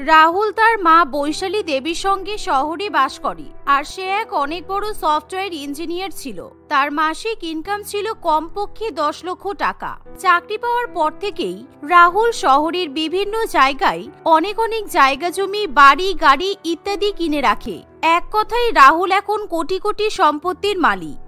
রাহুল তার মা বৈশালী দেবীর সঙ্গে শহরে বাস করে আর সে এক অনেক বড় সফটওয়্যার ইঞ্জিনিয়ার ছিল। তার মাসিক ইনকাম ছিল কমপক্ষে 10 লক্ষ টাকা। চাকরি পাওয়ার পর থেকেই রাহুল শহরের বিভিন্ন জায়গায় অনেক জায়গা জমি, বাড়ি, গাড়ি ইত্যাদি কিনে রাখে। এক কথায় রাহুল এখন কোটি কোটি সম্পত্তির মালিক।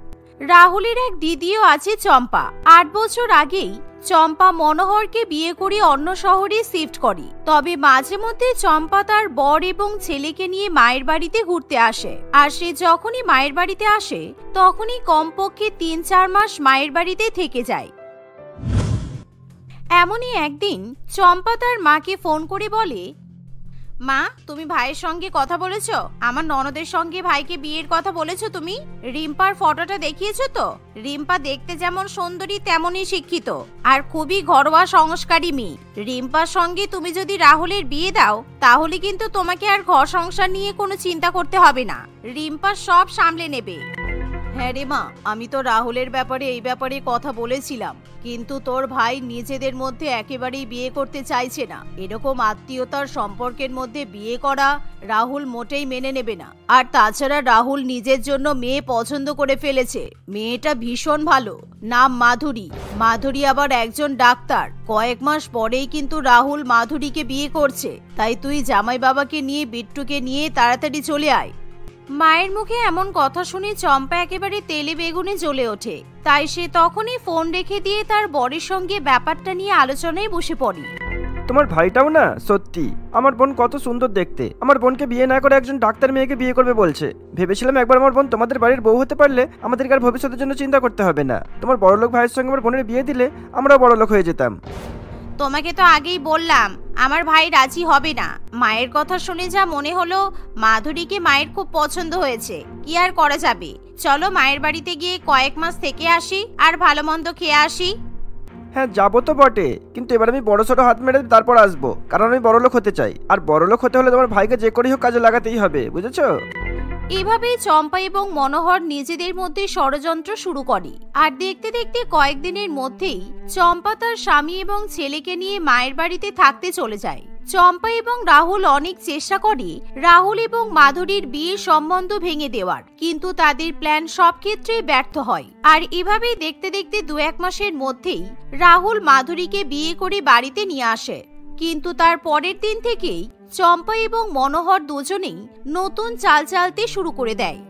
রাহুলের এক দিদিও আছে, চম্পা। 8 বছর আগেই চম্পা মনোহরকে বিয়ে করে অন্য শহরে শিফট করে। তবে মাঝে মধ্যে চম্পা তার বর এবং ছেলেকে নিয়ে মায়ের বাড়িতে ঘুরতে আসে। আর সে যখনই মায়ের বাড়িতে আসে তখনই কমপক্ষে 3-4 মাস মায়ের বাড়িতে থেকে যায়। এমনই একদিন চম্পা তার মাকে ফোন করে বলে, মা, তুমি ভাইয়ের সঙ্গে কথা বলেছো? আমার ননদের সঙ্গে ভাইকে বিয়ের কথা বলেছো তুমি? রিম্পার ফটোটা দেখিয়েছো তো? রিম্পা দেখতে যেমন সুন্দরী তেমনই শিক্ষিত আর খুবই ঘরোয়া সংস্কারী মেয়ে। রিম্পার সঙ্গে তুমি যদি রাহুলের বিয়ে দাও তাহলে কিন্তু তোমাকে আর ঘর সংসার নিয়ে কোনো চিন্তা করতে হবে না। রিম্পা সব সামলে নেবে। হ্যাঁ রে মা, আমি তো রাহুলের ব্যাপারে এই ব্যাপারে কথা বলেছিলাম, কিন্তু তোর ভাই নিজেদের মধ্যে একেবারেই বিয়ে করতে চাইছে না। এরকম আত্মীয়তার সম্পর্কের মধ্যে বিয়ে করা রাহুল মোটেই মেনে নেবে না। আর তাছাড়া রাহুল নিজের জন্য মেয়ে পছন্দ করে ফেলেছে। মেয়েটা ভীষণ ভালো, নাম মাধুরী। মাধুরী আবার একজন ডাক্তার। কয়েক মাস পরেই কিন্তু রাহুল মাধুরীকে বিয়ে করছে। তাই তুই জামাই বাবাকে নিয়ে বিট্টুকে নিয়ে তাড়াতাড়ি চলে আয়। মায়ের মুখে এমন কথা শুনে চম্পা একেবারে তেলে বেগুনে জ্বলে ওঠে। তাই সে তখনই ফোন রেখে দিয়ে তার বরের সঙ্গে ব্যাপারটা নিয়ে আলোচনায় বসে পড়ে। তোমার ভাইটাও না সত্যি, আমার বোন কত সুন্দর দেখতে। আমার বোনকে বিয়ে না করে একজন ডাক্তার মেয়েকে বিয়ে করবে বলছে। ভেবেছিলাম একবার আমার বোন তোমাদের বাড়ির বউ হতে পারলে আমাদেরকে আর ভবিষ্যতের জন্য চিন্তা করতে হবে না। তোমার বড়লোক ভাইয়ের সঙ্গে আমার বোনের বিয়ে দিলে আমরাও বড়লোক হয়ে যেতাম। তোমাকে তো আগেই বললাম আমার ভাই রাজি হবে না। মায়ের কথা শুনে যা মনে হলো মাধুরীকে মায়ের খুব পছন্দ হয়েছে। কি আর করা যাবে, চলো মায়ের বাড়িতে গিয়ে কয়েক মাস থেকে আসি আর ভালো মন্দ খেয়ে আসি। হ্যাঁ যাবো তো বটে, কিন্তু এবার আমি বড় ছোট হাত মেরে তারপর আসবো, কারণ আমি বড়লোক হতে চাই। আর বড়লোক হতে হলে তোমার ভাইকে যে করেই হোক কাজে লাগাতেই হবে, বুঝেছো? এভাবেই চম্পা এবং মনোহর নিজেদের মধ্যে ষড়যন্ত্র শুরু করে। আর দেখতে দেখতে কয়েকদিনের মধ্যেই চম্পা তার স্বামী এবং ছেলেকে নিয়ে মায়ের বাড়িতে থাকতে চলে যায়। চম্পা এবং রাহুল অনেক চেষ্টা করে রাহুল এবং মাধুরীর বিয়ের সম্বন্ধ ভেঙে দেওয়ার, কিন্তু তাদের প্ল্যান সব ক্ষেত্রেই ব্যর্থ হয়। আর এভাবেই দেখতে দেখতে 2-1 মাসের মধ্যেই রাহুল মাধুরীকে বিয়ে করে বাড়িতে নিয়ে আসে। কিন্তু তার পরের দিন থেকেই চম্পা এবং মনোহর দুজনেই নতুন চাল চালতে শুরু করে দেয়।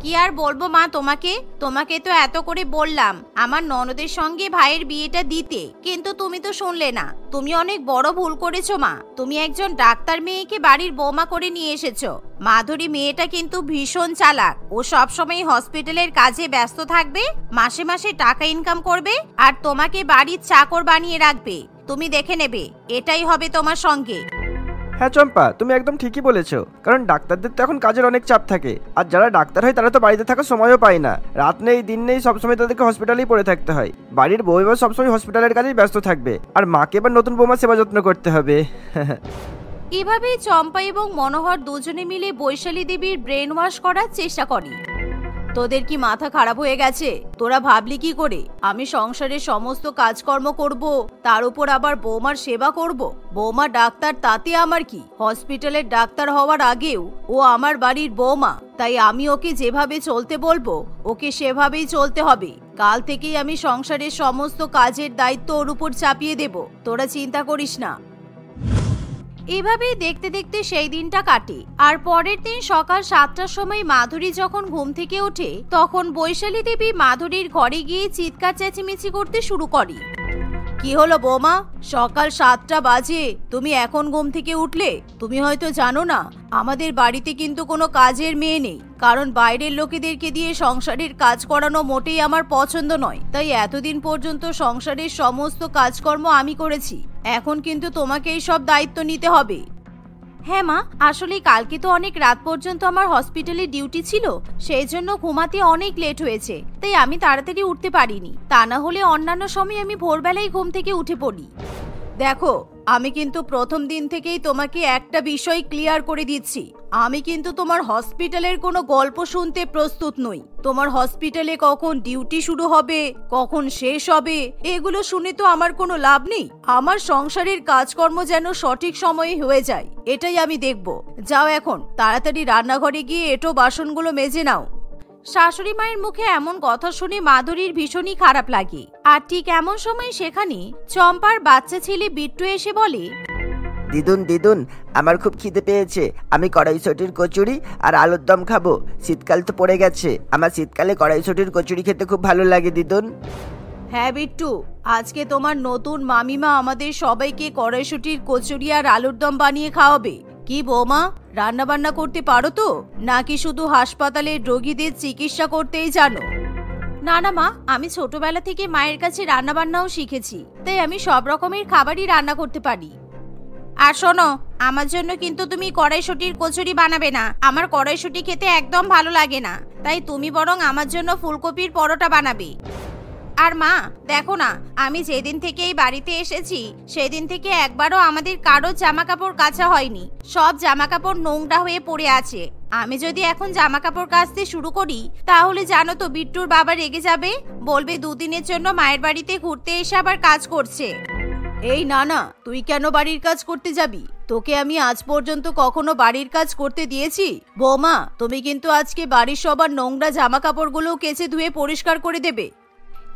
কি আর বলবো মা, তোমাকে তো এত করে বললাম আমার ননদের সঙ্গে ভাইয়ের বিয়েটা দিতে, কিন্তু তুমি তো শুনলে না। তুমি অনেক বড় ভুল করেছো মা। তুমি একজন ডাক্তার মেয়েকে বাড়ির বৌমা করে নিয়ে এসেছো। মাধুরী মেয়েটা কিন্তু ভীষণ চালাক। ও সবসময় হসপিটালের কাজে ব্যস্ত থাকবে, মাসে মাসে টাকা ইনকাম করবে আর তোমাকে বাড়ির চাকর বানিয়ে রাখবে। তুমি দেখে নেবে এটাই হবে তোমার সঙ্গে। হ্যাঁ চম্পা, তুমি একদম ঠিকই বলেছো, কারণ ডাক্তারদের তো এখন কাজের অনেক চাপ থাকে। আর যারা ডাক্তার হয় তারা তো বাড়িতে থাকার সময়ও পায় না। রাত নেই দিন নেই, সবসময় তাদেরকে হসপিটালেই পড়ে থাকতে হয়। বাড়ির বউ এবার সবসময় হসপিটালের কাজেই ব্যস্ত থাকবে, আর মাকে এবার নতুন বৌমা সেবা যত্ন করতে হবে। এভাবেই চম্পা এবং মনোহর দুজনে মিলে বৈশালী দেবীর ব্রেন ওয়াশ করার চেষ্টা করে। তোদের কি মাথা খারাপ হয়ে গেছে? তোরা ভাবলি কি করে আমি সংসারের সমস্ত কাজকর্ম করব, তার উপর আবার বৌমার সেবা করব? বৌমা ডাক্তার, তাতে আমার কি? হসপিটালের ডাক্তার হওয়ার আগেও ও আমার বাড়ির বৌমা, তাই আমি ওকে যেভাবে চলতে বলবো ওকে সেভাবেই চলতে হবে। কাল থেকেই আমি সংসারের সমস্ত কাজের দায়িত্ব ওর উপর চাপিয়ে দেব, তোরা চিন্তা করিস না। এভাবেই দেখতে দেখতে সেই দিনটা কাটে। আর পরের দিন সকাল 7টার সময় মাধুরী যখন ঘুম থেকে ওঠে তখন বৈশালী দেবী মাধুরীর ঘরে গিয়ে চিৎকার চেঁচিমেচি করতে শুরু করে। কি হলো বৌমা, সকাল 7টা বাজে, তুমি এখন ঘুম থেকে উঠলে? তুমি হয়তো জানো না আমাদের বাড়িতে কিন্তু কোনো কাজের মেয়ে নেই, কারণ বাইরের লোকেদেরকে দিয়ে সংসারের কাজ করানো মোটেই আমার পছন্দ নয়। তাই এতদিন পর্যন্ত সংসারের সমস্ত কাজকর্ম আমি করেছি, এখন কিন্তু তোমাকেই সব দায়িত্ব নিতে হবে। হ্যাঁ মা, আসলে কালকে তো অনেক রাত পর্যন্ত আমার হসপিটালে ডিউটি ছিল, সেই জন্য ঘুমাতে অনেক লেট হয়েছে, তাই আমি তাড়াতাড়ি উঠতে পারিনি। তা না হলে অন্যান্য সময় আমি ভোরবেলায় ঘুম থেকে উঠে পড়ি। দেখো, আমি কিন্তু প্রথম দিন থেকেই তোমাকে একটা বিষয় ক্লিয়ার করে দিচ্ছি। আমি কিন্তু তোমার হসপিটালের কোনো গল্প শুনতে প্রস্তুত নই। তোমার হসপিটালে কখন ডিউটি শুরু হবে, কখন শেষ হবে, এগুলো শুনে তো আমার কোনো লাভ নেই। আমার সংসারের কাজকর্ম যেন সঠিক সময়ে হয়ে যায়, এটাই আমি দেখব। যাও এখন তাড়াতাড়ি রান্নাঘরে গিয়ে এঁটো বাসনগুলো মেজে নাও। শাশুড়ি মায়ের মুখে এমন কথা শুনে মাধুরীর ভীষণই খারাপ লাগে। আর ঠিক এমন সময় সেখানে চম্পার বাচ্চা ছেলে বিট্টু এসে বলে, দিদুন দিদুন, আমার খুব খিদে পেয়েছে। আমি কড়াইশুঁটির কচুরি আর আলুর দম খাবো। শীতকাল তো পড়ে গেছে, আমার শীতকালে কড়াইশুঁটির কচুরি খেতে খুব ভালো লাগে দিদুন। হ্যাঁ বিট্টু, আজকে তোমার নতুন মামিমা আমাদের সবাইকে কড়াইশুঁটির কচুরি আর আলুর দম বানিয়ে খাওয়াবে। কি বৌমা, রান্না বান্না করতে পারো তো, নাকি শুধু হাসপাতালের রোগীদের চিকিৎসা করতেই জানো? না না মা, আমি ছোটবেলা থেকে মায়ের কাছে রান্না বান্নাও শিখেছি, তাই আমি সব রকমের খাবারই রান্না করতে পারি। আর শোনো, আমার জন্য কিন্তু তুমি কড়াইশুঁটির কচুরি বানাবে না। আমার কড়াইশুঁটি খেতে একদম ভালো লাগে না, তাই তুমি বরং আমার জন্য ফুলকপির পরোটা বানাবে। আর মা দেখো না, আমি যেদিন থেকে এই বাড়িতে এসেছি সেদিন থেকে একবারও আমাদের কারো জামা কাপড় কাচা হয়নি। সব জামা কাপড় নোংরা হয়ে পড়ে আছে। আমি যদি এখন জামা কাপড় কাচতে শুরু করি তাহলে জানো তো বিট্টুর বাবা রেগে যাবে, বলবে দুদিনের জন্য মায়ের বাড়িতে ঘুরতে এসে আবার কাজ করছে। এই না না, তুই কেন বাড়ির কাজ করতে যাবি? তোকে আমি আজ পর্যন্ত কখনো বাড়ির কাজ করতে দিয়েছি? বৌমা, তুমি কিন্তু আজকে বাড়ির সবার নোংরা জামা কাপড়গুলো কেচে ধুয়ে পরিষ্কার করে দেবে।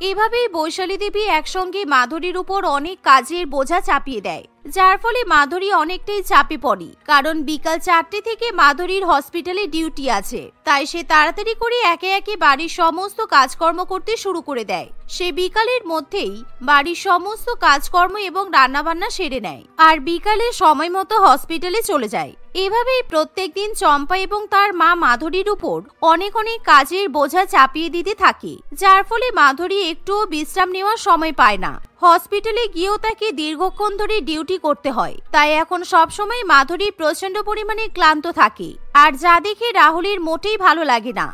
এভাবেই বৈশালী দেবী একসঙ্গে মাধুরীর উপর অনেক কাজের বোঝা চাপিয়ে দেয়, যার ফলে মাধুরী অনেকটাই চাপে পড়ে। কারণ বিকাল 4টে থেকে মাধুরীর হসপিটালে ডিউটি আছে, তাই সে তাড়াতাড়ি করে একে একে বাড়ির সমস্ত কাজকর্ম করতে শুরু করে দেয়। সে বিকালের মধ্যেই বাড়ির সমস্ত কাজকর্ম এবং রান্নাবান্না সেরে নেয় আর বিকালে সময় মতো হসপিটালে চলে যায়। এভাবেই প্রত্যেকদিন চম্পা এবং তার মা মাধুরীর উপর অনেক অনেক কাজের বোঝা চাপিয়ে দিতে থাকে, যার ফলে মাধুরী একটুও বিশ্রাম নেওয়ার সময় পায় না। হসপিটালে গিয়েও তাকে দীর্ঘক্ষণ ধরে ডিউটি করতে হয়, তাই এখন সবসময় মাধুরী প্রচন্ড পরিমাণে ক্লান্ত থাকে, আর যা দেখে রাহুলের মোটেই ভালো লাগে না।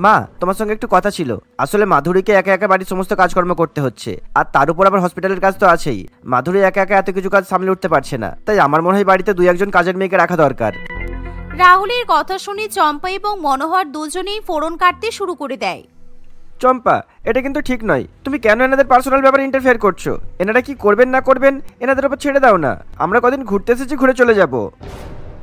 মা, তোমার সঙ্গে একটু কথা ছিল। আসলে মাধুরীকে একা একা বাড়ির সমস্ত কাজকর্ম করতে হচ্ছে, আর তার উপর আবার হসপিটালের কাজ তো আছেই। মাধুরী একা একা এত কিছু কাজ সামলে উঠতে পারছে না, তাই আমার মনে হয় বাড়িতে 2-1 কাজের মেয়েকে রাখা দরকার। রাহুলের কথা শুনে চম্পা এবং মনোহর দুজনেই ফোড়ন কাটতে শুরু করে দেয়। চম্পা, এটা কিন্তু ঠিক নয়। তুমি কেন এনাদের পার্সোনাল ব্যাপারে ইন্টারফেয়ার করছো? এনারা কি করবেন না করবেন এনাদের উপর ছেড়ে দাও না। আমরা কদিন ঘুরতে এসেছি, ঘুরে চলে যাব।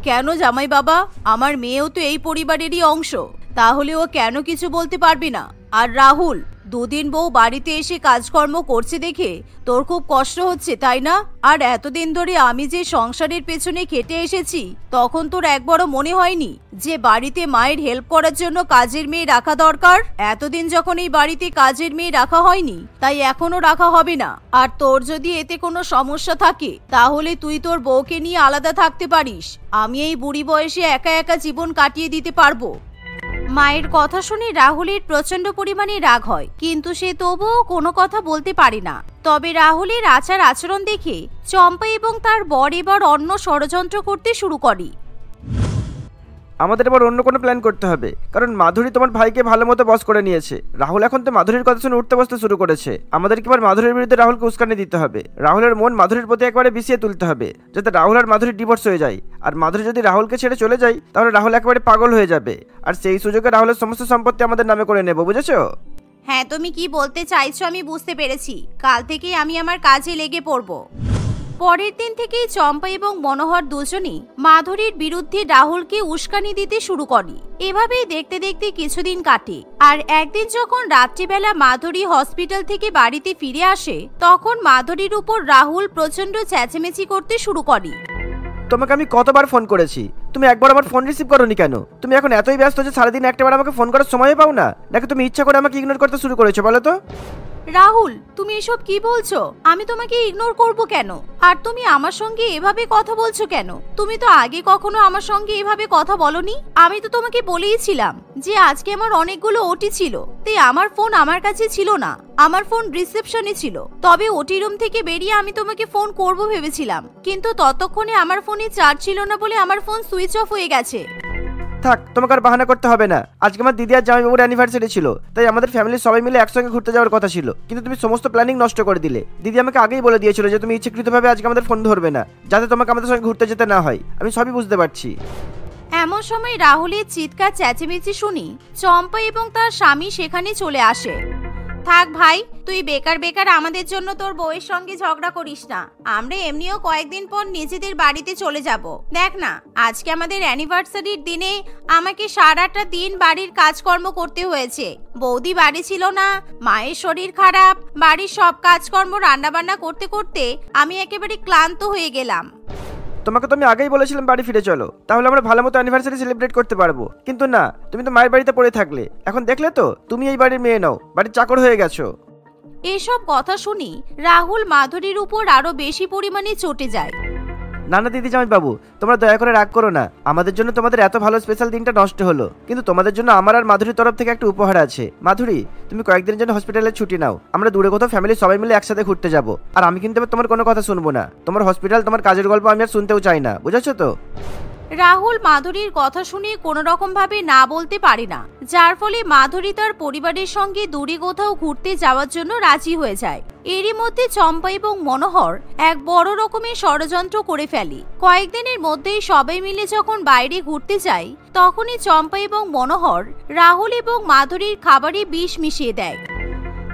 কেন জামাই বাবা, আমার মেয়েও তো এই পরিবারেরই অংশ, তাহলে ও কেন কিছু বলতে পারবি না? আর রাহুল, দুদিন বউ বাড়িতে এসে কাজকর্ম করছে দেখে তোর খুব কষ্ট হচ্ছে তাই না? আর এতদিন ধরে আমি যে সংসারের পেছনে খেটে এসেছি, তখন তোর একবারও মনে হয়নি যে বাড়িতে মায়ের হেল্প করার জন্য কাজের মেয়ে রাখা দরকার? এতদিন যখন এই বাড়িতে কাজের মেয়ে রাখা হয়নি, তাই এখনো রাখা হবে না। আর তোর যদি এতে কোনো সমস্যা থাকে তাহলে তুই তোর বউকে নিয়ে আলাদা থাকতে পারিস। আমি এই বুড়ি বয়সে একা একা জীবন কাটিয়ে দিতে পারবো। মায়ের কথা শুনে রাহুলের প্রচন্ড পরিমাণে রাগ হয়, কিন্তু সে তবুও কোনো কথা বলতে পারে না। তবে রাহুলের আচার আচরণ দেখে চম্পা এবং তার বর এবার অন্য ষড়যন্ত্র করতে শুরু করে। আমাদের এবার অন্য কোনো প্ল্যান করতে হবে, কারণ মাধুরী তোমার ভাইকে ভালো মতো বস করে নিয়েছে। রাহুল এখন তো মাধুরীর কথা শুনে উঠতে বসতে শুরু করেছে। আমাদেরকে এবার মাধুরীর বিরুদ্ধে রাহুলকে উস্কানি দিতে হবে। রাহুলের মন মাধুরীর প্রতি একবারে বিষিয়ে তুলতে হবে, যাতে রাহুল আর মাধুরীর ডিভোর্স হয়ে যায়। আর মাধুরী যদি রাহুলকে ছেড়ে চলে যায় তাহলে রাহুল একেবারে পাগল হয়ে যাবে, আর সেই সুযোগে রাহুলের সমস্ত সম্পত্তি আমাদের নামে করে নেব, বুঝেছো? হ্যাঁ, তুমি কি বলতে চাইছো আমি বুঝতে পেরেছি। কাল থেকেই আমি আমার কাজে লেগে পড়বো। পরের দিন থেকেই চম্পা এবং মনোহর দুজনেই মাধুরীর বিরুদ্ধে রাহুলকে উস্কানি দিতে শুরু করে। এভাবেই দেখতে দেখতে কিছুদিন কাটে। আর একদিন যখন রাত্রিবেলা মাধুরী হসপিটাল থেকে বাড়িতে ফিরে আসে, তখন মাধুরীর উপর রাহুল প্রচন্ড চেঁচামেচি করতে শুরু করে। তোমাকে আমি কতবার ফোন করেছি, তুমি একবার আমার ফোন রিসিভ করোনি কেন? তুমি এখন এতই ব্যস্ত যে সারাদিন একটাবার আমাকে ফোন করার সময় পাও না, নাকি তুমি ইচ্ছা করে আমাকে ইগনোর করতে শুরু করেছো বলো তো? রাহুল, তুমি এসব কি বলছো? আমি তোমাকে ইগনোর করব কেন? আর তুমি আমার সঙ্গে এভাবে কথা বলছো কেন? তুমি তো আগে কখনো আমার সঙ্গে এভাবে কথা বলনি। আমি তো তোমাকে বলেইছিলাম যে আজকে আমার অনেকগুলো ওটি ছিল, তাই আমার ফোন আমার কাছে ছিল না, আমার ফোন রিসেপশনে ছিল। তবে ওটি রুম থেকে বেরিয়ে আমি তোমাকে ফোন করব ভেবেছিলাম, কিন্তু ততক্ষণে আমার ফোনে চার্জ ছিল না বলে আমার ফোন সুইচ অফ হয়ে গেছে। থাক, তোমাকে আর বাহানা করতে হবে না। আজকে আমার দিদি আর জামাইবাবুর অ্যানিভার্সারি ছিল, তাই আমাদের ফ্যামিলির সবাই মিলে একসঙ্গে ঘুরতে যাওয়ার কথা ছিল, কিন্তু তুমি সমস্ত প্ল্যানিং নষ্ট করে দিলে। দিদি আমাকে আগেই বলে দিয়েছিল যে তুমি ইচ্ছাকৃতভাবে আজকে আমাদের ফোন ধরবে না, যাতে তোমাকে আমাদের সঙ্গে ঘুরতে যেতে না হয়। আমি সবই বুঝতে পারছি। এমন সময় রাহুলের চিৎকার চেঁচেমেচি শুনি চম্পা এবং তার স্বামী সেখানে চলে আসে। থাক ভাই, তুই বেকার বেকার আমাদের জন্য তোর বউয়ের সঙ্গে ঝগড়া করিস না। আমরা এমনিও কয়েকদিন পর নিজেদের বাড়িতে চলে যাব। দেখ না, আজকে আমাদের অ্যানিভার্সারির দিনে আমাকে সারাটা দিন বাড়ির কাজকর্ম করতে হয়েছে। বৌদি বাড়ি ছিল না, মায়ের শরীর খারাপ, বাড়ির সব কাজকর্ম রান্নাবান্না করতে করতে আমি একেবারে ক্লান্ত হয়ে গেলাম। তোমাকে তো আমি আগেই বলেছিলাম বাড়ি ফিরে চলো, তাহলে আমরা ভালো মতো অ্যানিভার্সারি সেলিব্রেট করতে পারবো, কিন্তু না, তুমি তো মায়ের বাড়িতে পড়ে থাকলে। এখন দেখলে তো তুমি এই বাড়ির মেয়ে নাও, বাড়ির চাকর হয়ে গেছো। এসব কথা শুনি রাহুল মাধুরীর উপর আরো বেশি পরিমাণে চটে যায়। না না দিদি জামাইবাবু, তোমরা দয়া করে রাগ করো না। আমাদের জন্য তোমাদের এত ভালো স্পেশাল দিনটা নষ্ট হলো, কিন্তু তোমাদের জন্য আমার আর মাধুরীর তরফ থেকে একটা উপহার আছে। মাধুরী, তুমি কয়েকদিনের জন্য হসপিটালে ছুটি নাও, আমরা দূরে কোথাও ফ্যামিলির সবাই মিলে একসাথে ঘুরতে যাবো। আর আমি কিন্তু এবার তোমার কোনো কথা শুনবো না। তোমার হসপিটাল, তোমার কাজের গল্প আমি আর শুনতেও চাই না, বুঝেছো তো? রাহুল মাধুরীর কথা শুনে কোনো রকম ভাবে না বলতে পারে না, যার ফলে মাধুরী তার পরিবারের সঙ্গে দূরে কোথাও ঘুরতে যাওয়ার জন্য রাজি হয়ে যায়। এরই মধ্যে চম্পা এবং মনোহর এক বড় রকমের ষড়যন্ত্র করে ফেলে। কয়েকদিনের মধ্যেই সবাই মিলে যখন বাইরে ঘুরতে যায়, তখনই চম্পা এবং মনোহর রাহুল এবং মাধুরীর খাবারে বিষ মিশিয়ে দেয়।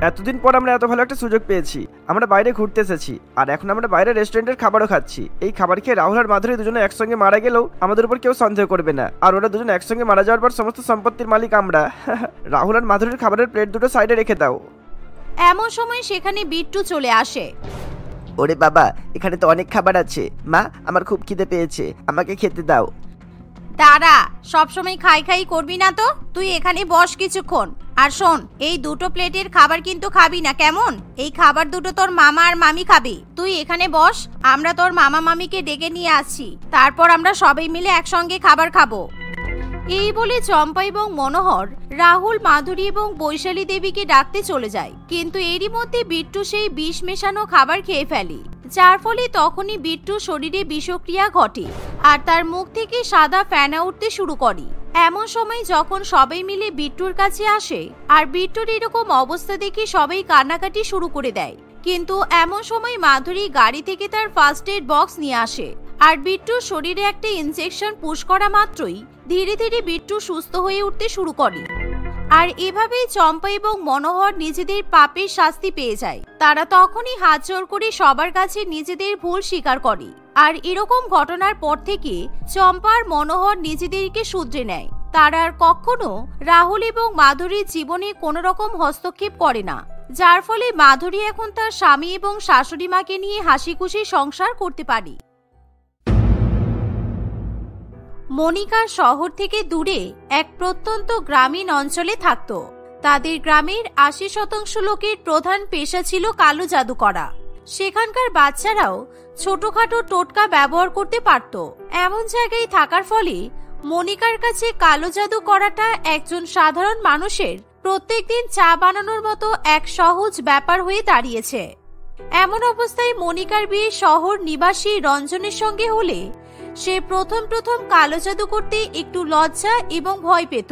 এতদিন পর আমরা এত ভালো একটা সুযোগ পেয়েছি, আমরা বাইরে ঘুরতে এসেছি, আর এখন আমরা বাইরে রেস্টুরেন্টের খাবারও খাচ্ছি। এই খাবার খেয়ে রাহুল আর মাধুরী দুজনে একসঙ্গে মারা গেলেও আমাদের উপর কেউ সন্দেহ করবে না, আর ওরা দুজন একসঙ্গে মারা যাওয়ার পর সমস্ত সম্পত্তির মালিক আমরা। রাহুল আর মাধুরীর খাবারের প্লেট দুটো সাইডে রেখে দাও। এমন সময় সেখানে বিট্টু চলে আসে। ওরে বাবা, এখানে তো অনেক খাবার আছে। মা, আমার খুব খিদে পেয়েছে, আমাকে খেতে দাও। দাঁড়া, সবসময় খাই খাই করবি না তো, তুই এখানে বস কিছুক্ষণ। আর শোন, এই দুটো প্লেটের খাবার কিন্তু খাবি না, কেমন? এই খাবার দুটো তোর মামা আর মামি খাবি। তুই এখানে বস, আমরা তোর মামা মামিকে ডেকে নিয়ে আসছি, তারপর আমরা সবাই মিলে একসঙ্গে খাবার খাবো। এই বলে চম্পা এবং মনোহর রাহুল, মাধুরী এবং বৈশালী দেবীকে ডাকতে চলে যায়, কিন্তু এরই মধ্যে বিট্টু সেই বিষ মেশানো খাবার খেয়ে ফেলে, যার ফলে তখনই বিট্টুর শরীরে বিষক্রিয়া ঘটে আর তার মুখ থেকে সাদা ফেনা উঠতে শুরু করে। এমন সময় যখন সবাই মিলে বিট্টুর কাছে আসে আর বিট্টুর এরকম অবস্থা দেখে সবাই কান্নাকাটি শুরু করে দেয়, কিন্তু এমন সময় মাধুরী গাড়ি থেকে তার ফার্স্ট এড বক্স নিয়ে আসে আর বিট্টুর শরীরে একটা ইনজেকশন পুশ করা মাত্রই ধীরে ধীরে বিট্টু সুস্থ হয়ে উঠতে শুরু করে। আর এভাবেই চম্পা এবং মনোহর নিজেদের পাপের শাস্তি পেয়ে যায়। তারা তখনই হাত জোর করে সবার কাছে নিজেদের ভুল স্বীকার করে, আর এরকম ঘটনার পর থেকে চম্পা আর মনোহর নিজেদেরকে শুধরে নেয়। তারা আর কখনো রাহুল এবং মাধুরীর জীবনে কোনো রকম হস্তক্ষেপ করে না, যার ফলে মাধুরী এখন তার স্বামী এবং শাশুড়ি মাকে নিয়ে হাসি খুশি সংসার করতে পারে। মনিকা শহর থেকে দূরে এক প্রত্যন্ত গ্রামীণ অঞ্চলে থাকত। তাদের গ্রামের ৮০% লোকের প্রধান পেশা ছিল কালো জাদু করা। সেখানকার বাচ্চারাও ছোটখাটো টোটকা ব্যবহার করতে পারত। এমন জায়গায় থাকার ফলে মনিকার কাছে কালো জাদু করাটা একজন সাধারণ মানুষের প্রত্যেকদিন চা বানানোর মতো এক সহজ ব্যাপার হয়ে দাঁড়িয়েছে। এমন অবস্থায় মনিকার বিয়ে শহর নিবাসী রঞ্জনের সঙ্গে হলে সে প্রথম কালো জাদু করতে একটু লজ্জা এবং ভয় পেত,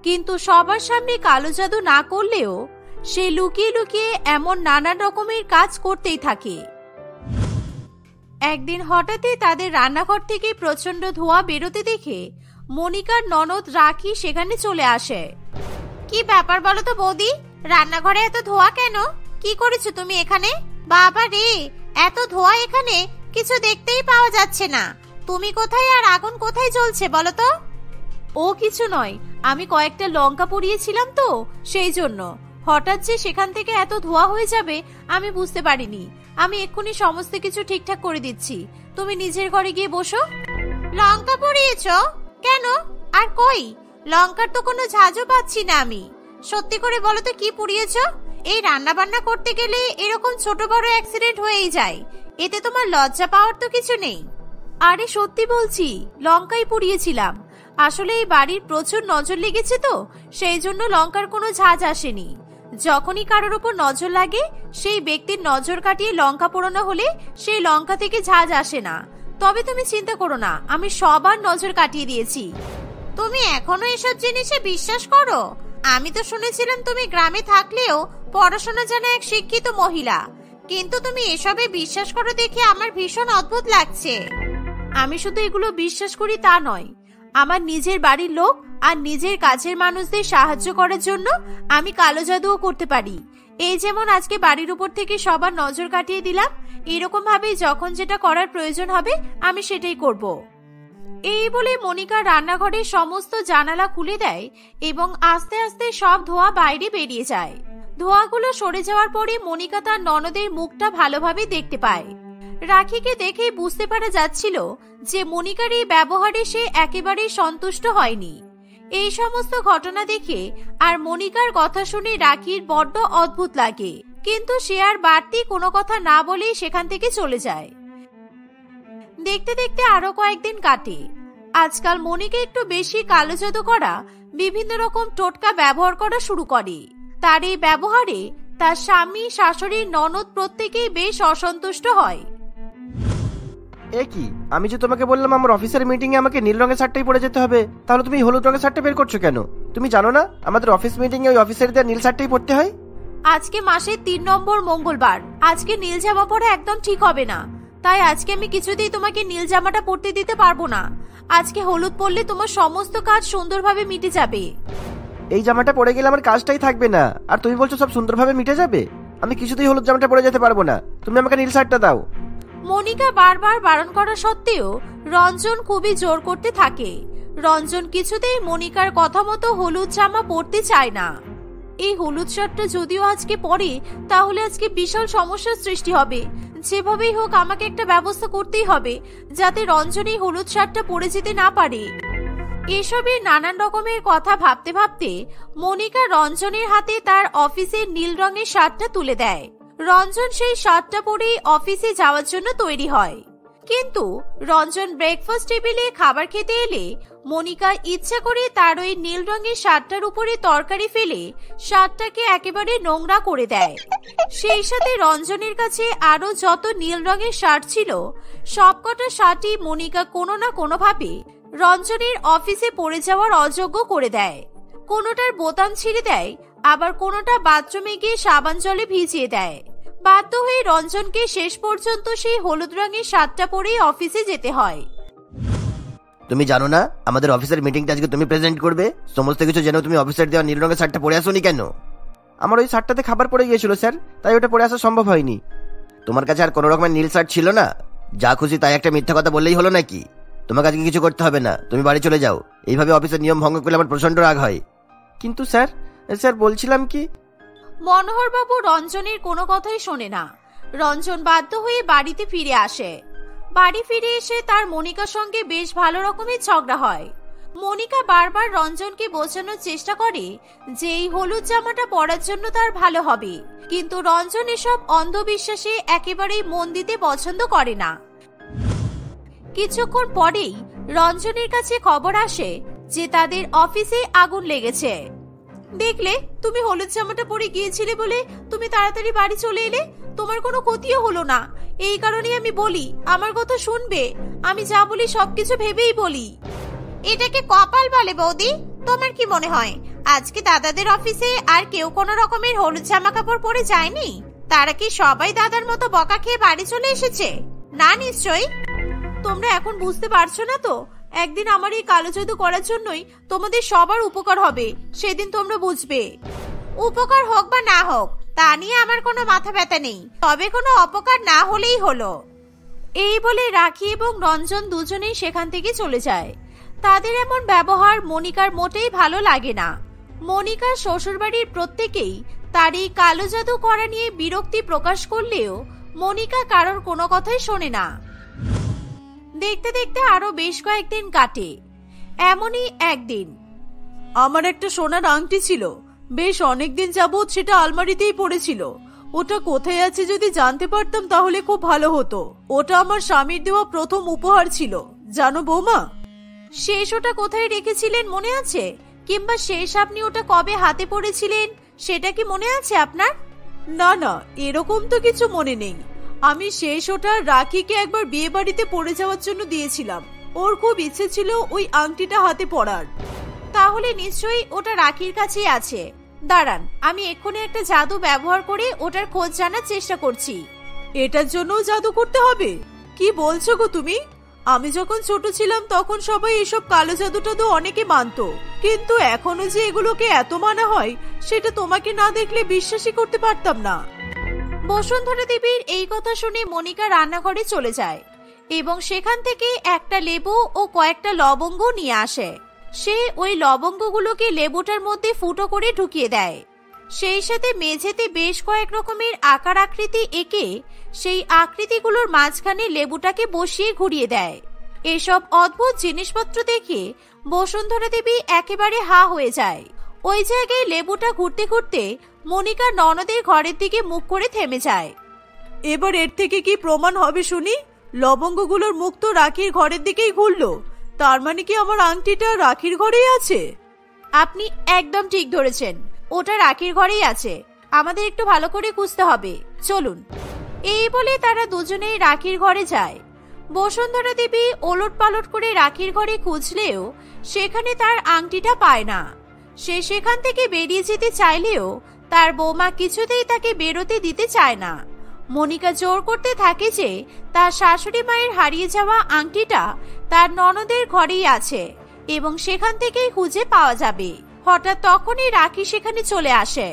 কিন্তু সবার সামনে কালো জাদু না করলেও সে লুকিয়ে লুকিয়ে এমন নানা রকমের কাজ করতেই থাকে। একদিন হঠাৎই তাদের রান্নাঘর থেকে প্রচন্ড ধোঁয়া বেরোতে দেখে মনিকার ননদ রাখি সেখানে চলে আসে। কি ব্যাপার বলো তো বৌদি, রান্নাঘরে এত ধোঁয়া কেন? কি করেছো তুমি এখানে? বাবা রে, এত ধোঁয়া, এখানে কিছু দেখতেই পাওয়া যাচ্ছে না। তুমি কোথায় আর আগুন কোথায় জ্বলছে বলো তো? ও কিছু নয়, আমি কয়েকটা লঙ্কা পুড়িয়েছিলাম তো, সেই জন্য। হঠাৎ যে সেখান থেকে এত ধোঁয়া হয়ে যাবে আমি বুঝতে পারিনি। আমি এক্ষুনি সমস্ত কিছু ঠিকঠাক করে দিচ্ছি, তুমি নিজের ঘরে গিয়ে বসো। লঙ্কা পুড়িয়েছো কেন? আর কই, লঙ্কার তো কোনো ঝাঁঝও পাচ্ছি না আমি। সত্যি করে বলো তো কি পুড়িয়েছো? এই রান্না বান্না করতে গেলে এরকম ছোট বড় অ্যাক্সিডেন্ট হয়েই যায়, এতে তোমার লজ্জা পাওয়ার তো কিছু নেই। আরে সত্যি বলছি, লঙ্কাই পুড়িয়েছিলাম। আসলে এই বাড়ির প্রচুর নজর লেগেছে তো, সেই জন্য লঙ্কার কোনো ঝাঁঝ আসেনি। যখনই কারোর উপর নজর লাগে সেই ব্যক্তির নজর কাটিয়ে লঙ্কা পোড়ানো হলে সেই লঙ্কা থেকে ঝাঁঝ আসে না। তবে তুমি চিন্তা করো না, আমি সবার নজর কাটিয়ে দিয়েছি। তুমি এখনো এসব জিনিসে বিশ্বাস করো? আমি তো শুনেছিলাম তুমি গ্রামে থাকলেও পড়াশোনা জানা এক শিক্ষিত মহিলা, কিন্তু তুমি এসবে বিশ্বাস করো দেখে আমার ভীষণ অদ্ভুত লাগছে। আমি শুধু এগুলো বিশ্বাস করি তা নয়, আমার নিজের বাড়ির লোক আর নিজের কাছের মানুষদের সাহায্য করার জন্য আমি কালো জাদুও করতে পারি। এই যেমন আজকে বাড়ির উপর থেকে সবার নজর কাটিয়ে দিলাম, এরকম ভাবে যখন যেটা করার প্রয়োজন হবে আমি সেটাই করব। এই বলে মনিকা রান্নাঘরের সমস্ত জানালা খুলে দেয় এবং আস্তে আস্তে সব ধোঁয়া বাইরে বেরিয়ে যায়। ধোঁয়াগুলো সরে যাওয়ার পরে মনিকা তার ননদের মুখটা ভালোভাবে দেখতে পায়। রাখিকে দেখেই বুঝতে পারা যাচ্ছিল যে মনিকার এই ব্যবহারে সে একেবারেই সন্তুষ্ট হয়নি। এই সমস্ত ঘটনা দেখে আর মনিকার কথা শুনে রাখির বড্ড অদ্ভুত লাগে, কিন্তু সে আর বাড়তি কোনো কথা না বলেই সেখান থেকে চলে যায়। দেখতে দেখতে আরো কয়েকদিন কাটে। আজকাল মনিকা একটু বেশি কালো জাদু করা বিভিন্ন রকম টোটকা ব্যবহার করা শুরু করে। তার এই ব্যবহারে তার স্বামী, শাশুড়ি, ননদ প্রত্যেকেই বেশ অসন্তুষ্ট হয়। এ কি, আমি যে তোমাকে বললাম আমার অফিসের মিটিং এ আমাকে নীল রঙের শার্টটাই পরে যেতে হবে, তাহলে তুমি হলুদ রঙের শার্টটা বের করছো কেন? তুমি জানো না আমাদের অফিস মিটিং এ ওই অফিসারদের নীল শার্টটাই পরতে হয়? আজকে মাসের 3 নম্বর মঙ্গলবার, আজকে নীল জামা পরা একদম ঠিক হবে না, তাই আজকে আমি কিছুতেই তোমাকে নীল জামাটা পরতে দিতে পারবো না। আজকে হলুদ পরলে তোমার সমস্ত কাজ সুন্দরভাবে মিটে যাবে। এই জামাটা পরে গেলে আমার কাজটাই থাকবে না, আর তুমি বলছো সব সুন্দরভাবে মিটে যাবে? আমি কিছুতেই হলুদ জামাটা পরে যেতে পারবো না, তুমি আমাকে নীল শার্টটা দাও। মনিকা বারবার বারণ করা সত্ত্বেও রঞ্জন খুবই জোর করতে থাকে। রঞ্জন কিছুতেই মনিকার কথা মতো হলুদ জামা পরতে চায় না। এই হলুদ শার্টটা যদিও আজকে পরে, তাহলে আজকে বিশাল সমস্যার সৃষ্টি হবে। যেভাবেই হোক আমাকে একটা ব্যবস্থা করতেই হবে যাতে রঞ্জন এই হলুদ শার্টটা পরে যেতে না পারে। এসবের নানান রকমের কথা ভাবতে ভাবতে মনিকা রঞ্জনের হাতে তার অফিসের নীল রঙের শার্টটা তুলে দেয়। রঞ্জন সেই শার্টটা পরেই অফিসে যাওয়ার জন্য তৈরি হয়। কিন্তু রঞ্জন ব্রেকফাস্ট টেবিলে খাবার খেতে এলে মনিকা ইচ্ছা করে তার ওই নীল রঙের শার্টটার উপরে তরকারি ফেলে শার্টটাকে একেবারে নোংরা করে দেয়। সেই সাথে রঞ্জনের কাছে আরো যত নীল রঙের শার্ট ছিল সবকটা শার্টই মনিকা কোনো না কোনো ভাবে রঞ্জনের অফিসে পড়ে যাওয়ার অযোগ্য করে দেয়। কোনোটার বোতাম ছিঁড়ে দেয়, আবার কোনোটা বাথরুমে গিয়ে সাবান জলে ভিজিয়ে দেয়। বাধ্য হয়ে রঞ্জনকে শেষ পর্যন্ত সেই হলুদ রঙের শার্টটা পরেই অফিসে যেতে হয়। তুমি জানো না আমাদের অফিসের মিটিংটা আজকে তুমি প্রেজেন্ট করবে? সমস্ত কিছু জেনে তুমি অফিসের দেওয়া নীল রঙের শার্টটা পরে আসোনি কেন? আমার ওই শার্টটাতে খাবার পড়ে গিয়েছিল স্যার, তাই ওটা পরে আসা সম্ভব হয়নি। তোমার কাছে আর কোনো রকমের নীল শার্ট ছিল না? যা খুশি তাই একটা মিথ্যা কথা বললেই হলো নাকি? তোমাকে আজকে কিছু করতে হবে না, তুমি বাড়ি চলে যাও। এইভাবে অফিসের নিয়ম ভঙ্গ করলে আমার প্রচন্ড রাগ হয়। কিন্তু স্যার স্যার বলছিলাম কি। মনোহর বাবু রঞ্জনের কোনো কথাই শোনে না। রঞ্জন বাধ্য হয়ে বাড়িতে ফিরে আসে। বাড়ি ফিরে এসে তার মনিকার সঙ্গে বেশ ভালো রকমের ঝগড়া হয়। মনিকা বারবার রঞ্জনকে বোঝানোর চেষ্টা করে যে এই হলুদ জামাটা পরার জন্য তার ভালো হবে, কিন্তু রঞ্জন এসব অন্ধবিশ্বাসে একেবারেই মন দিতে পছন্দ করে না। কিছুক্ষণ পরেই রঞ্জনের কাছে খবর আসে যে তাদের অফিসে আগুন লেগেছে। দেখলে, তুমি হলুদ জামাটা পরে গিয়েছিলে বলে তুমি তাড়াতাড়ি বাড়ি চলে এলে, তোমার কোনো ক্ষতিও হলো না। এই কারণেই আমি বলি আমার কথা শুনবে, আমি যা বলি সবকিছু ভেবেই বলি। এটাকে কপাল বলে বৌদি। তোমার কি মনে হয় আজকে দাদাদের অফিসে আর কেউ কোনো রকমের হলুদ জামা কাপড় পরে যায়নি? তারা কি সবাই দাদার মতো বকা খেয়ে বাড়ি চলে এসেছে? না নিশ্চয়ই। তোমরা এখন বুঝতে পারছো না তো, একদিন আমার এই কালো জাদু করার জন্যই তোমাদের সবার উপকার হবে, সেদিন তোমরা বুঝবে। উপকার হোক বা না হোক তা নিয়ে আমার কোনো মাথা ব্যথা নেই, তবে কোনো অপকার না হলেই হলো। এই বলে রাখি এবং রঞ্জন দুজনেই সেখান থেকে চলে যায়। তাদের এমন ব্যবহার মনিকার মোটেই ভালো লাগে না। মনিকার শ্বশুরবাড়ির প্রত্যেকেই তার এই কালো জাদু করা নিয়ে বিরক্তি প্রকাশ করলেও মনিকা কারোর কোনো কথাই শোনে না। দেখতে দেখতে আরো বেশ কয়েকদিন কাটে। এমনই একদিন, আমার একটা সোনার আংটি ছিল, বেশ অনেকদিন যাবত সেটা আলমারিতেই পড়েছিল। ওটা কোথায় আছে যদি জানতে পারতাম তাহলে খুব ভালো হতো। ওটা আমার স্বামীর দেওয়া প্রথম উপহার ছিল, জানো বৌমা। শেষ ওটা কোথায় রেখেছিলেন মনে আছে? কিংবা শেষ আপনি ওটা কবে হাতে পড়েছিলেন সেটা কি মনে আছে আপনার? না না, এরকম তো কিছু মনে নেই। আমি শেষ ওটা রাখিকে একবার বিয়ে বাড়িতে পড়ে যাওয়ার জন্য দিয়েছিলাম। ওর খুব ইচ্ছে ছিল ওই আংটিটা হাতে পরার। তাহলে নিশ্চয়ই ওটা রাখির কাছেই আছে। দাঁড়ান, আমি এক্ষুনি একটা জাদু ব্যবহার করে ওটার খোঁজ জানার চেষ্টা করছি। এটার জন্য জাদু করতে হবে? কি বলছো গো তুমি? আমি যখন ছোট ছিলাম তখন সবাই এসব কালো জাদুটা তো অনেকে মানতো, কিন্তু এখনো যে এগুলোকে এত মানা হয় সেটা তোমাকে না দেখলে বিশ্বাসই করতে পারতাম না। বসুন্ধরা দেবীর এই কথা শুনে মনিকা রান্নাঘরে চলে যায় এবং সেখান থেকে একটা লেবু ও কয়েকটা লবঙ্গ নিয়ে আসে। সে ওই লবঙ্গগুলোকে লেবুটার মধ্যে ফুটো করে ঢুকিয়ে দেয়। সেই সাথে মেঝেতে বেশ কয়েক রকমের আকার আকৃতি এঁকে সেই আকৃতিগুলোর মাঝখানে লেবুটাকে বসিয়ে ঘুরিয়ে দেয়। এসব অদ্ভুত জিনিসপত্র দেখে বসুন্ধরা দেবী একেবারে হা হয়ে যায়। ওই জায়গায় লেবুটা ঘুরতে ঘুরতে মনিকা ননদের ঘরের দিকে মুখ করে থেমে যায়। এবার এর থেকে কি প্রমাণ হবে শুনি? লবঙ্গগুলোর মুখ তো রাখির ঘরের দিকেই ঘুরলো, তার মানে কি আমার আংটিটা রাখির ঘরেই আছে? আপনি একদম ঠিক ধরেছেন, ওটা রাখির ঘরেই আছে। আমাদের একটু ভালো করে খুঁজতে হবে, চলুন। এই বলে তারা দুজনেই রাখির ঘরে যায়। বসুন্ধরা দেবী ওলট পালট করে রাখির ঘরে খুঁজলেও সেখানে তার আংটিটা পায় না। সে সেখান থেকে বেরিয়ে যেতে চাইলেও তার বৌমা কিছুতেই তাকে বেরোতে দিতে চায় না। মনিকা জোর করতে থাকে যে তার শাশুড়ি মায়ের হারিয়ে যাওয়া আংটিটা তার ননদের ঘরেই আছে এবং সেখান থেকেই খুঁজে পাওয়া যাবে। হঠাৎ তখনই রাখি সেখানে চলে আসে।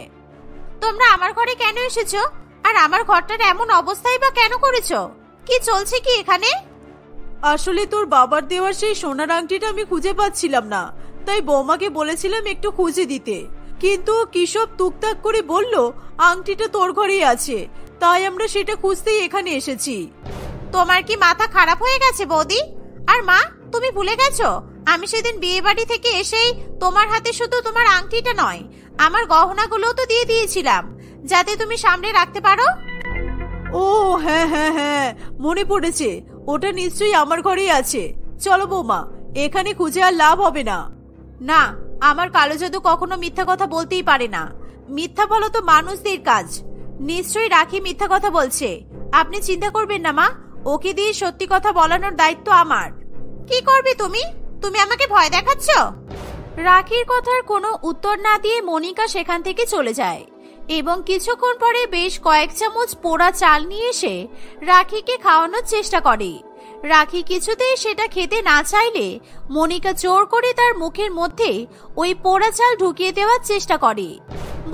তোমরা আমার ঘরে কেন এসেছো? আর আমার ঘরটার এমন অবস্থাই বা কেন করেছো? কি চলছে কি এখানে? আসলে তোর বাবার দেওয়া সেই সোনার আংটিটা আমি খুঁজে পাচ্ছিলাম না, তাই বৌমাকে বলেছিলাম একটু খুঁজে দিতে, কিন্তু কিসব টুকটাক করে বলল আংটিটা তোর ঘরেই আছে, তাই আমরা সেটা খুঁজতেই এখানে এসেছি। তোমার কি মাথা খারাপ হয়ে গেছে বৌদি? আর মা, তুমি ভুলে গেছো আমি সেদিন বিয়ে বাড়ি থেকে এসেই তোমার হাতে শুধু তোমার আংটিটা নয়, আমার গহনাগুলোও তো দিয়ে দিয়েছিলাম যাতে তুমি সামনে রাখতে পারো। ও হ্যাঁ হ্যাঁ হ্যাঁ, মনে পড়েছে, ওটা নিশ্চয়ই আমার ঘরেই আছে। চলো বৌমা, এখানে খুঁজে আর লাভ হবে না। না, আমার কালো জাদু কখনো মিথ্যা কথা বলতেই পারে না। মিথ্যা বলো তো মানুষদের কাজ। নিশ্চয়ই রাখি মিথ্যা কথা বলছে। আপনি চিন্তা করবেন না মা, ওকে দিয়ে সত্যি কথা বলানোর দায়িত্ব আমার। কি করবে তুমি? তুমি আমাকে ভয় দেখাচ্ছ? রাখির কথার কোনো উত্তর না দিয়ে মনিকা সেখান থেকে চলে যায় এবং কিছুক্ষণ পরে বেশ কয়েক চামচ পোড়া চাল নিয়ে এসে রাখিকে খাওয়ানোর চেষ্টা করে। রাখি কিছুতেই সেটা খেতে না চাইলে মনিকা জোর করে তার মুখের মধ্যে ওই পোড়া চাল ঢুকিয়ে দেওয়ার চেষ্টা করে।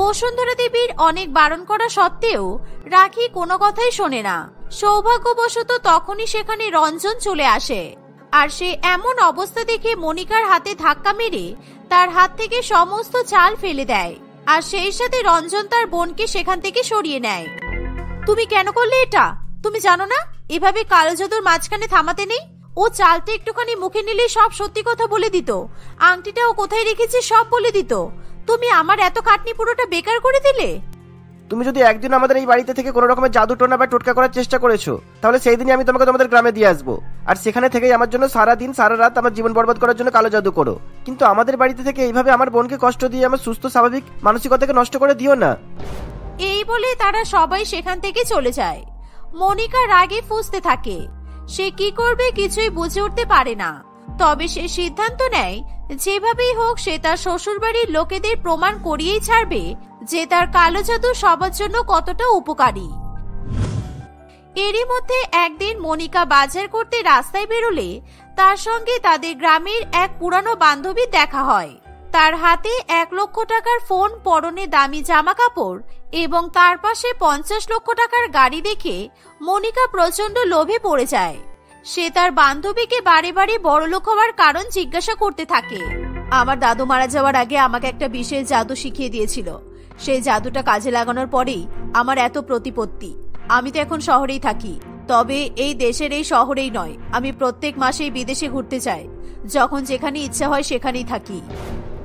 বসুন্ধরা দেবীর অনেক বারণ করা সত্ত্বেও রাখি কোনো কথাই শোনে না। সৌভাগ্যবশত তখনই সেখানে রঞ্জন চলে আসে, আর সে এমন অবস্থা দেখে মনিকার হাতে ধাক্কা মেরে তার হাত থেকে সমস্ত চাল ফেলে দেয়, আর সেই সাথে রঞ্জন তার বোনকে সেখান থেকে সরিয়ে নেয়। তুমি কেন করলে এটা? তুমি জানো না এভাবে কালো জাদুর মাঝখানে থামাতে নেই? ও চালটা একটুখানি মুখে নিলে সব সত্যি কথা বলে দিত, আংটিটা ও কোথায় রেখেছে সব বলে দিত। তুমি আমার এত খাটনি পুরোটা বেকার করে দিলে। তুমি যদি একদিন আমাদের এই বাড়িতে থেকে কোনো রকমের জাদু টোনা বা টোটকা করার চেষ্টা করেছো, তাহলে সেই দিনই আমি তোমাকে তোমাদের গ্রামে দিয়ে আসবো, আর সেখানে থেকেই আমার জন্য সারা দিন সারা রাত আমার জীবন বরবাদ করার জন্য কালো জাদু করো। কিন্তু আমাদের বাড়িতে থেকে এইভাবে আমার বোনকে কষ্ট দিয়ে আমার সুস্থ স্বাভাবিক মানসিকতাকে নষ্ট করে দিও না। এই বলে তারা সবাই সেখান থেকে চলে যায়। মনিকা রাগে ফুঁসতে থাকে। সে কি করবে কিছুই বুঝে উঠতে পারে না। তবে সে সিদ্ধান্ত নেয় যেভাবেই হোক সে তার শ্বশুরবাড়ির লোকেদের প্রমাণ করিয়েই ছাড়বে যে তার কালো জাদু সবার জন্য কতটা উপকারী। এরই মধ্যে একদিন মনিকা বাজার করতে রাস্তায় বেরোলে তার সঙ্গে তাদের গ্রামের এক পুরানো বান্ধবীর দেখা হয়। তার হাতে 1 লক্ষ টাকার ফোন, পরনে দামি জামা কাপড় এবং তার পাশে 50 লক্ষ টাকার গাড়ি দেখে মনিকা প্রচন্ড লোভে পড়ে যায়। সে তার বান্ধবীকে বারে বারে বড়লোক হওয়ার কারণ জিজ্ঞাসা করতে থাকে। আমার দাদু মারা যাওয়ার আগে আমাকে একটা বিশেষ জাদু শিখিয়ে দিয়েছিল। সেই জাদুটা কাজে লাগানোর পরেই আমার এত প্রতিপত্তি। আমি তো এখন শহরেই থাকি, তবে এই দেশের এই শহরেই নয়, আমি প্রত্যেক মাসেই বিদেশে ঘুরতে চাই। যখন যেখানে ইচ্ছা হয় সেখানেই থাকি।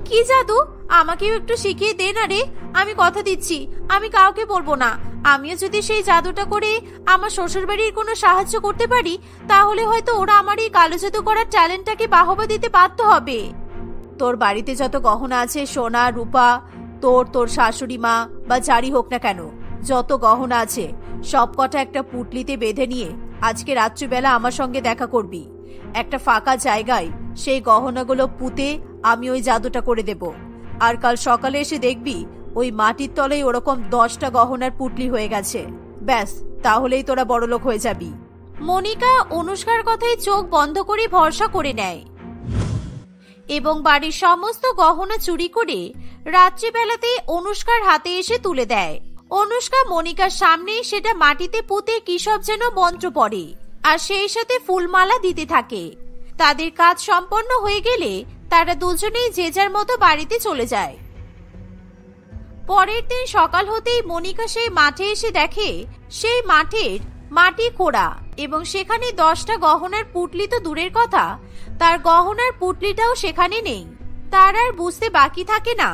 কি জাদু? আমাকেও একটু শিখিয়ে দে না রে। আমি কথা দিচ্ছি আমি কাউকে বলবো না। আমিও যদি সেই জাদুটা করে আমার শ্বশুরবাড়ির কোনো সাহায্য করতে পারি, তাহলে হয়তো ওরা আমার এই কালো জাদু করার ট্যালেন্টটাকে বাহবা দিতে বাধ্য হবে। তোর বাড়িতে যত গহনা আছে, সোনা রূপা, তোর শাশুড়ি মা বা যারই হোক না কেন, যত গহনা আছে সব কটা একটা পুটলিতে বেঁধে নিয়ে আজকে রাত্রিবেলা আমার সঙ্গে দেখা করবি। একটা ফাঁকা জায়গায় সেই গহনাগুলো পুঁতে আমি ওই জাদুটা করে দেব। আর কাল সকালে এসে দেখবি ওই মাটির তলায় ওরকম 10টা গহনার পুটলি হয়ে গেছে। ব্যাস, তাহলেই তোরা বড়লোক হয়ে যাবি। মনিকা অনুষ্কার কথায় চোখ বন্ধ করে ভরসা করে নেয় এবং বাড়ির সমস্ত গহনা চুরি করে রাত্রিবেলাতে অনুষ্কার হাতে এসে তুলে দেয়। অনুষ্কা মনিকার সামনে সেটা মাটিতে পুঁতে কি সব যেন মন্ত্র পড়ে আর সেই সাথে ফুলমালা দিতে থাকে। তাদের কাজ সম্পন্ন হয়ে গেলে তারা দুজনেই যে যার মতো বাড়িতে চলে যায়। পরের দিন সকাল হতেই মনিকা সেই মাঠে এসে দেখে সেই মাঠের মাটি খোঁড়া এবং সেখানে 10টা গহনার পুটলি তো দূরের কথা, তার গহনার পুটলিটাও সেখানে নেই। তার আর বুঝতে বাকি থাকে না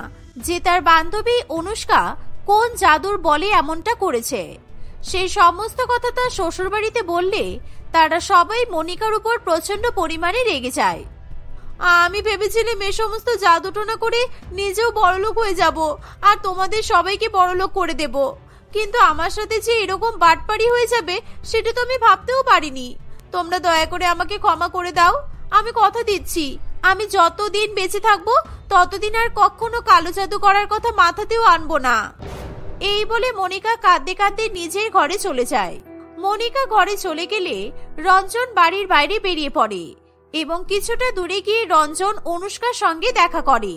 যে তার বান্ধবী অনুষ্কা কোন জাদুর বলে এমনটা করেছে। সেই সমস্ত কথা তার শ্বশুরবাড়িতে বললে তারা সবাই মনিকার উপর প্রচন্ড পরিমাণে রেগে যায়। আমি ভেবেছিলাম এই সমস্ত জাদুটোনা করে নিজেও বড়লোক হয়ে যাব আর তোমাদের সবাইকে বড়লোক করে দেব, কিন্তু আমার সাথে যে এরকম বাটপাড়ি হয়ে যাবে সেটা তো আমি ভাবতেও পারিনি। তোমরা দয়া করে আমাকে ক্ষমা করে দাও। আমি কথা দিচ্ছি আমি যতদিন বেঁচে থাকবো ততদিন আর কখনো কালো জাদু করার কথা মাথাতেও আনবো না। এই বলে মনিকা কাঁদতে কাঁদতে নিজের ঘরে চলে যায়। মনিকা ঘরে চলে গেলে রঞ্জন বাড়ির বাইরে বেরিয়ে পড়ে এবং কিছুটা দূরে গিয়ে রঞ্জন অনুষ্কার সঙ্গে দেখা করে।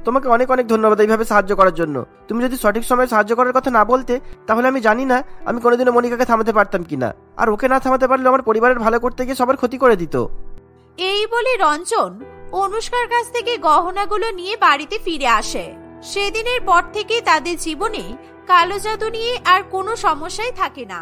তোমাকে অনেক অনেক ধন্যবাদ এইভাবে সাহায্য করার জন্য। তুমি যদি সঠিক সময়ে সাহায্য করার কথা না বলতে তাহলে আমি জানি না আমি কোনোদিনও মনিকাকে থামাতে পারতাম কিনা, আর ওকে না থামাতে পারলে আমার পরিবারের ভালো করতে গিয়ে সবার ক্ষতি করে দিত। এই বলে রঞ্জন অনুষ্কার কাছ থেকে গহনাগুলো নিয়ে বাড়িতে ফিরে আসে। সেদিনের পর থেকে তাদের জীবনে কালো জাদু নিয়ে আর কোনো সমস্যাই থাকে না।